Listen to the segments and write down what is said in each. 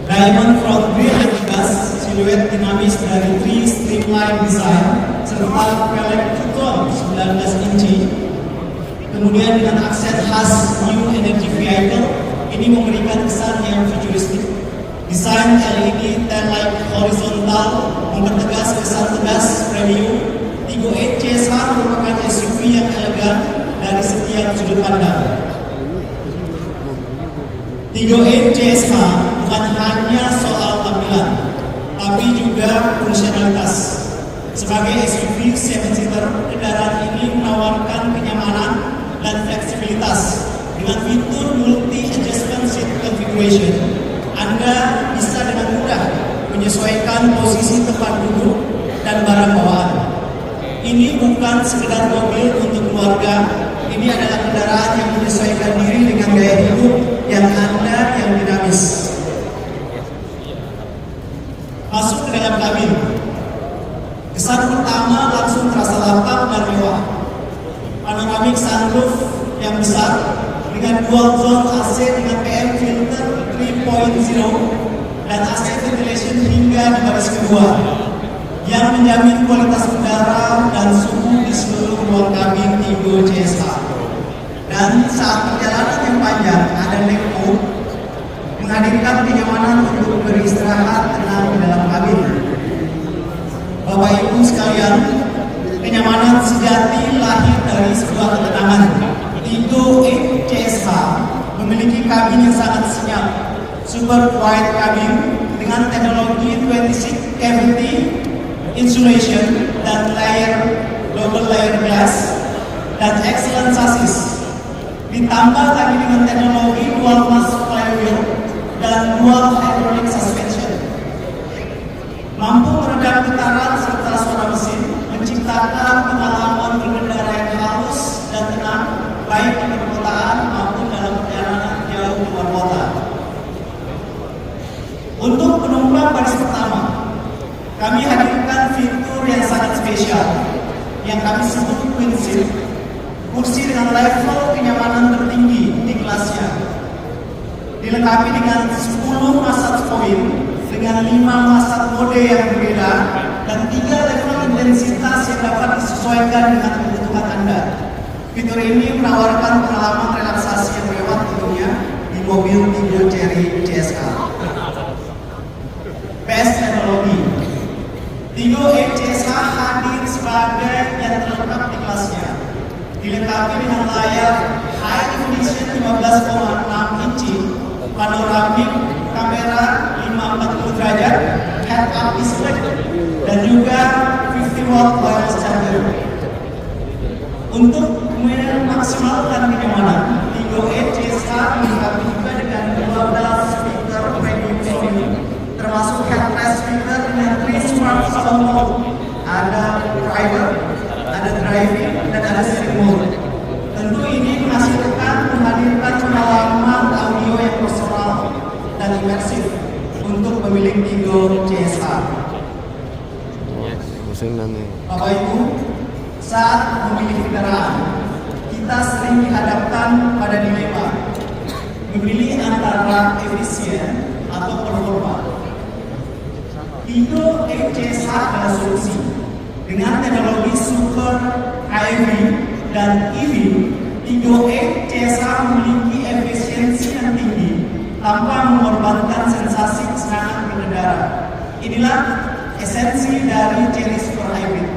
Diamond front grille yang tegas, siluet dinamis dari streamline design, serta velg Tucson 19 inci. Kemudian dengan aksen khas New Energy Vehicle, ini memberikan kesan yang futuristik. Desain LED tail light horizontal mempertegas kesan tegas premium. Tigo 8 CSH merupakan SUV yang elegan dari setiap sudut pandang. Tigo 8 CSH bukan hanya soal tampilan, tapi juga fungsionalitas. Sebagai SUV 7-seater, kendaraan ini menawarkan kenyamanan dan fleksibilitas. Dengan fitur multi adjustment seat configuration, Anda bisa dengan mudah menyesuaikan posisi tempat duduk dan barang bawaan. Ini bukan sekedar mobil untuk keluarga, ini adalah kendaraan yang menyesuaikan diri dengan gaya hidup yang Anda yang dinamis. Masuk ke dalam kabin. Kesan pertama langsung terasa lapang dan mewah. Panoramic sunroof yang besar dengan dual zone AC dengan PM filter 3.0 dan AC ventilation hingga di baris kedua yang menjamin kualitas udara dan suhu di seluruh ruang kabin Tigo CSH. Dan saat perjalanan yang panjang ada leg mode menghadirkan kenyamanan untuk beristirahat tenang di dalam kabin. Bapak Ibu sekalian, kenyamanan sejati lahir dari sebuah ketenangan. Tigo 8 CSH memiliki kabin yang sangat senyap, super quiet kabin dengan teknologi 26 cavity insulation dan double layer glass dan excellent chassis. Ditambah lagi dengan teknologi dual mass flywheel dan dual hydraulic suspension, mampu meredam getaran serta suara mesin, menciptakan pengalaman berkendara yang halus dan tenang, baik di perkotaan maupun dalam perjalanan jauh luar kota. Untuk penumpang baris pertama, kami hadirkan fitur yang sangat spesial yang kami sebut Queen Seat, kursi dengan level kenyamanan tertinggi di kelasnya, dilengkapi dengan 10 massage point dengan 5 massage mode yang berbeda dan 3 level intensitas yang dapat disesuaikan dengan kebutuhan Anda. Fitur ini menawarkan pengalaman relaksasi yang mewah tentunya di mobil Tigo Cherry CSH. PS teknologi, Tigo 8 CSH hadir sebagai yang terlengkap di kelasnya, dilengkapi dengan layar high definition 15,6 inci, panoramik kamera 540 derajat, head-up display, dan juga 50 watt wireless charger. Untuk memaksimalkan kenyamanan, Tigo 8 CSH dilengkapi juga dengan 12 speaker premium audio, termasuk headrest speaker dengan 3 smart sound mode. Ada driver, ada driving, dan ada steering mode. Tentu ini menghadirkan pengalaman audio yang personal dan imersif untuk pemilik Tigo CSH. Bapak Ibu, saat memilih kendaraan, kita sering dihadapkan pada dilema memilih antara efisien atau performa. Tigo 8 CSH adalah solusi. Dengan teknologi super HEV dan EV, Tigo 8 CSH memiliki efisiensi yang tinggi tanpa mengorbankan sensasi kesenangan berkendara. Inilah esensi dari Cherry Super Hybrid.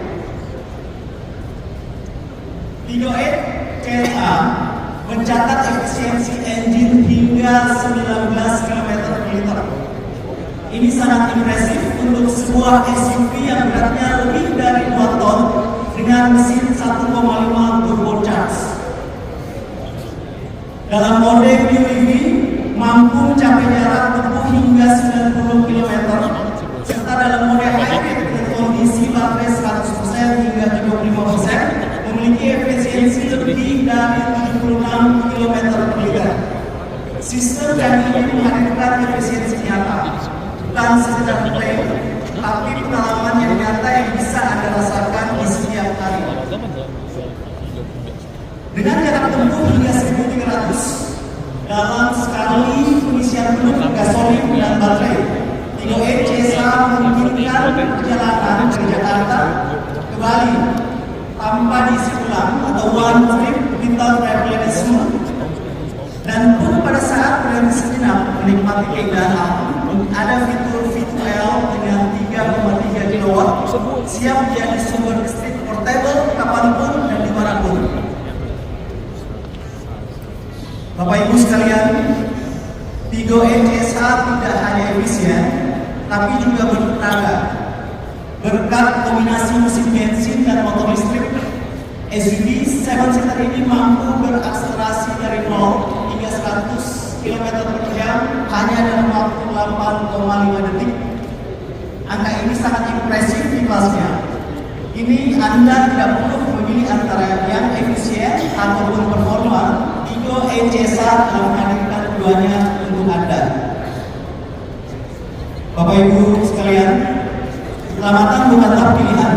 Tigo 8 CSH mencatat efisiensi engine hingga 19 km/liter. Ini sangat impresif untuk sebuah SUV yang beratnya lebih dari 2 ton dengan mesin 1,5 turbocharged. Dalam mode PHEV mampu mencapai jarak tempuh hingga 90 km, serta dalam mode hybrid dengan kondisi baterai 100% hingga 35% memiliki efisiensi lebih dari 76 km/liter. Sistem yang ini menghadirkan efisiensi nyata, bukan sekedar klaim, tapi pengalaman yang nyata yang bisa Anda rasakan di setiap hari. Dengan jarak tempuh hingga 1.300 dalam sekali pengisian penuh gasolin dan dan baterai. Tigo E-CSA memungkinkan perjalanan dari Jakarta ke Bali tanpa diisi ulang atau one trip without replenishment, dan pun pada saat berhenti sejenak menikmati keindahan alam, ada fitur V2L dengan 3,3 kW siap menjadi sumber listrik portable kapanpun dan dimanapun. Bapak Ibu sekalian, Tigo E-CSA tidak hanya efisien, tapi juga bertenaga. Berkat kombinasi mesin bensin dan motor listrik, SUV 7-seater ini mampu berakselerasi dari 0 hingga 100 km per jam hanya dalam waktu 8,5 detik. Angka ini sangat impresif di kelasnya. Ini Anda tidak perlu memilih antara yang efisien ataupun performa. Tigo E-CSA telah menghadirkan keduanya untuk Anda. Bapak Ibu sekalian, keselamatan bukanlah pilihan,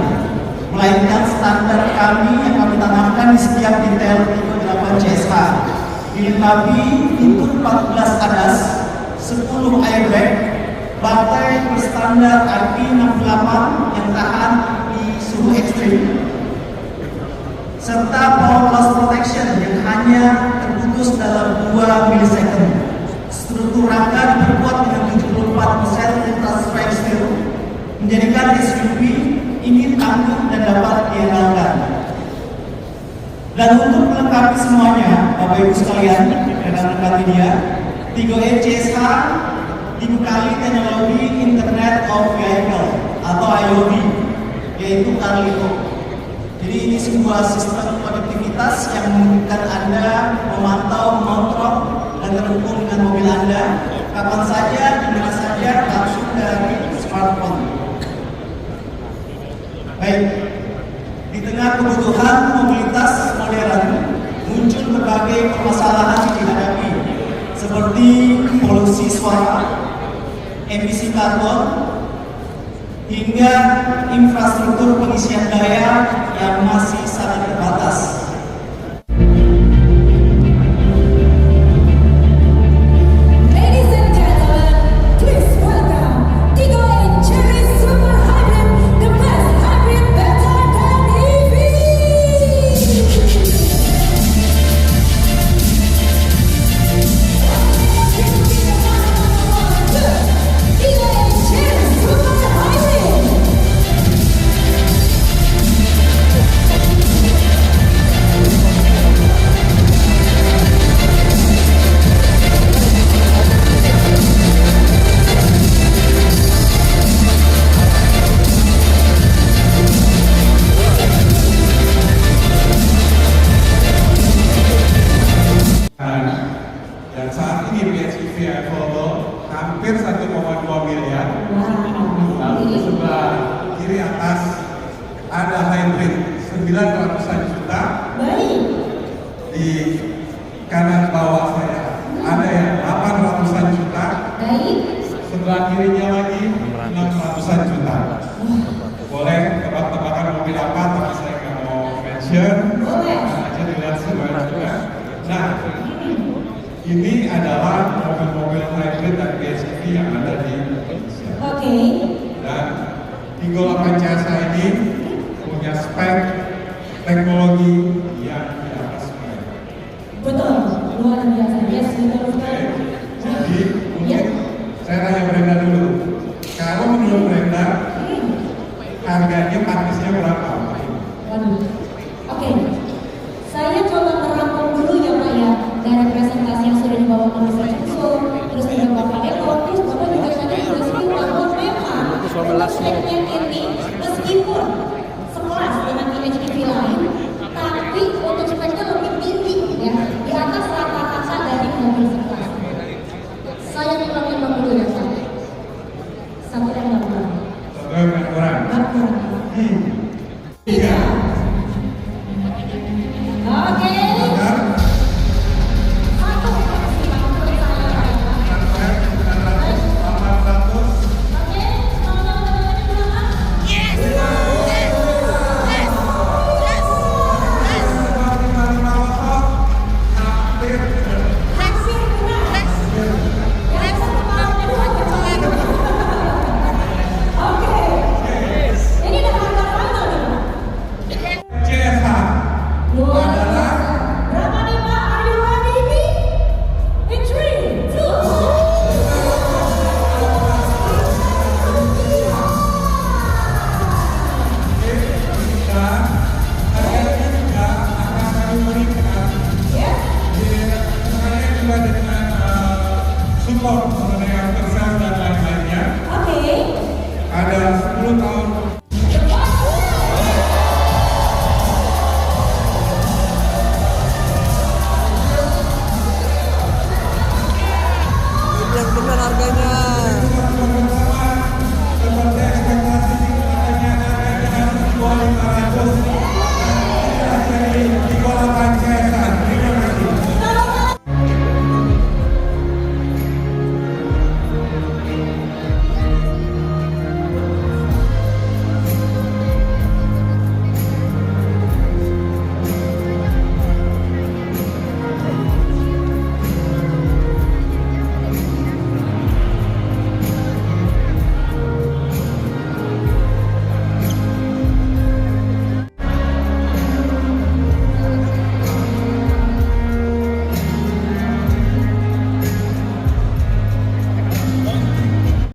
melainkan standar kami yang kami tanamkan di setiap detail Tigo 8 CSH. Dilengkapi pintu 14 ADAS, 10 airbag, baterai berstandar IP68 yang tahan di suhu ekstrim, serta power loss protection yang hanya terputus dalam 2 milisecond. Struktur rangka diperkuat dengan 74% lintas strike steel, menjadikan SUV ini tangguh dan dapat diandalkan. Dan untuk melengkapi semuanya, Bapak Ibu sekalian, dengan lengkapi dia, Tigo E-CSH dibekali teknologi Internet of Vehicle atau IoV, yaitu Carlito. Jadi ini sebuah sistem konektivitas yang memungkinkan Anda memantau, mengontrol, dan terhubung dengan mobil Anda kapan saja, di mana saja, langsung dari smartphone. Baik, di tengah kebutuhan mobilitas modern, muncul berbagai permasalahan yang dihadapi, seperti polusi suara, emisi karbon, hingga infrastruktur pengisian daya yang masih sangat terbatas. Dan saat ini PHEV Volvo hampir 1,2 miliar. Lalu di sebelah kiri atas ada hybrid 900-an juta. Di kanan bawah saya ada yang 800-an juta. Sebelah kirinya lagi 600-an juta. Boleh tebak-tebakan mobil apa, tapi saya nggak mau mention. Aja dilihat semuanya juga. Nah, ini adalah mobil-mobil hybrid dan PHEV yang ada di Indonesia. Dan Tigo 8 CSH ini punya spek teknologi yang di atas mereka. Betul, luar biasa. Yes, betul sekali. Jadi mungkin saya tanya